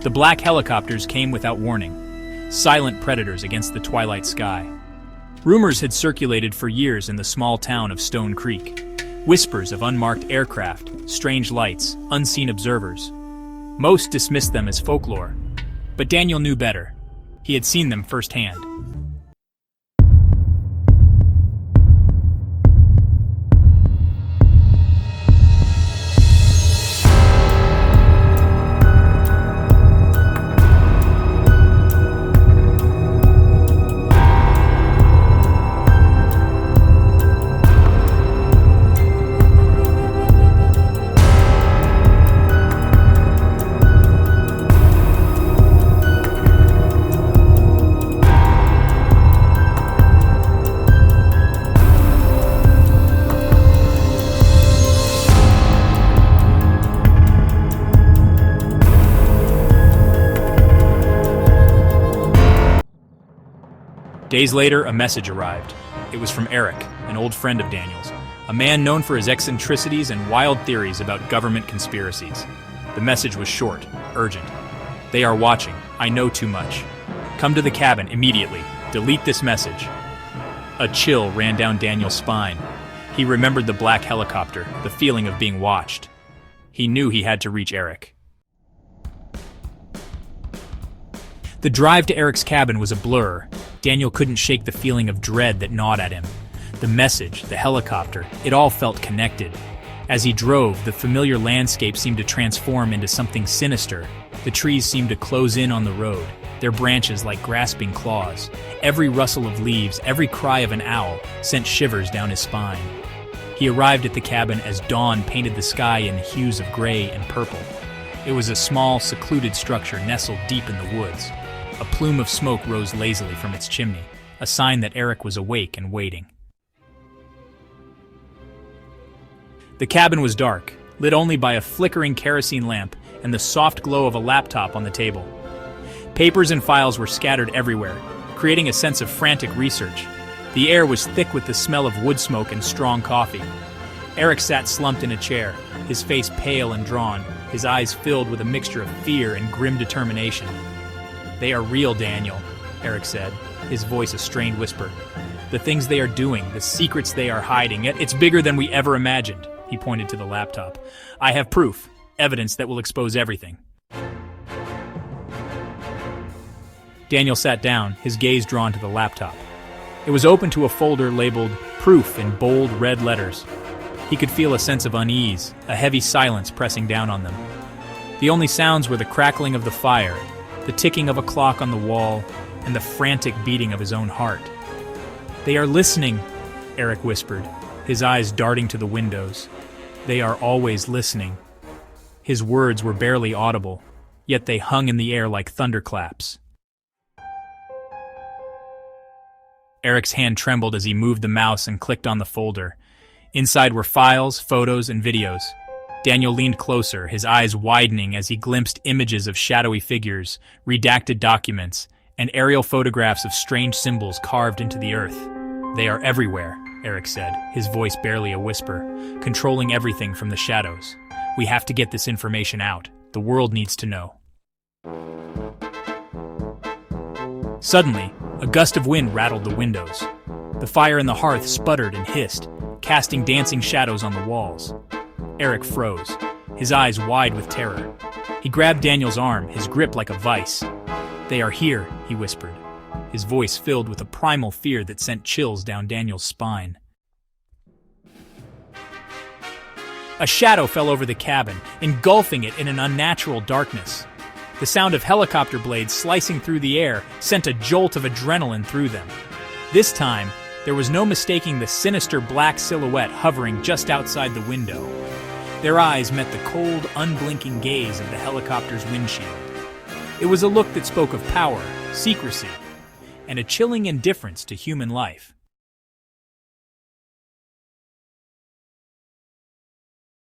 The black helicopters came without warning, silent predators against the twilight sky. Rumors had circulated for years in the small town of Stone Creek. Whispers of unmarked aircraft, strange lights, unseen observers. Most dismissed them as folklore, but Daniel knew better. He had seen them firsthand. Days later, a message arrived. It was from Eric, an old friend of Daniel's, a man known for his eccentricities and wild theories about government conspiracies. The message was short, urgent. They are watching. I know too much. Come to the cabin immediately. Delete this message. A chill ran down Daniel's spine. He remembered the black helicopter, the feeling of being watched. He knew he had to reach Eric. The drive to Eric's cabin was a blur. Daniel couldn't shake the feeling of dread that gnawed at him. The message, the helicopter, it all felt connected. As he drove, the familiar landscape seemed to transform into something sinister. The trees seemed to close in on the road, their branches like grasping claws. Every rustle of leaves, every cry of an owl sent shivers down his spine. He arrived at the cabin as dawn painted the sky in hues of gray and purple. It was a small, secluded structure nestled deep in the woods. A plume of smoke rose lazily from its chimney, a sign that Eric was awake and waiting. The cabin was dark, lit only by a flickering kerosene lamp and the soft glow of a laptop on the table. Papers and files were scattered everywhere, creating a sense of frantic research. The air was thick with the smell of wood smoke and strong coffee. Eric sat slumped in a chair, his face pale and drawn, his eyes filled with a mixture of fear and grim determination. "They are real, Daniel," Eric said, his voice a strained whisper. "The things they are doing, the secrets they are hiding, it's bigger than we ever imagined." He pointed to the laptop. "I have proof, evidence that will expose everything." Daniel sat down, his gaze drawn to the laptop. It was open to a folder labeled "Proof" in bold red letters. He could feel a sense of unease, a heavy silence pressing down on them. The only sounds were the crackling of the fire, the ticking of a clock on the wall, and the frantic beating of his own heart. "They are listening," Eric whispered, his eyes darting to the windows. "They are always listening." His words were barely audible, yet they hung in the air like thunderclaps. Eric's hand trembled as he moved the mouse and clicked on the folder. Inside were files, photos, and videos. Daniel leaned closer, his eyes widening as he glimpsed images of shadowy figures, redacted documents, and aerial photographs of strange symbols carved into the earth. "They are everywhere," Eric said, his voice barely a whisper, controlling everything from the shadows. "We have to get this information out. The world needs to know." Suddenly, a gust of wind rattled the windows. The fire in the hearth sputtered and hissed, casting dancing shadows on the walls. Eric froze, his eyes wide with terror. He grabbed Daniel's arm, his grip like a vice. "They are here," he whispered, his voice filled with a primal fear that sent chills down Daniel's spine. A shadow fell over the cabin, engulfing it in an unnatural darkness. The sound of helicopter blades slicing through the air sent a jolt of adrenaline through them. This time, there was no mistaking the sinister black silhouette hovering just outside the window. Their eyes met the cold, unblinking gaze of the helicopter's windshield. It was a look that spoke of power, secrecy, and a chilling indifference to human life.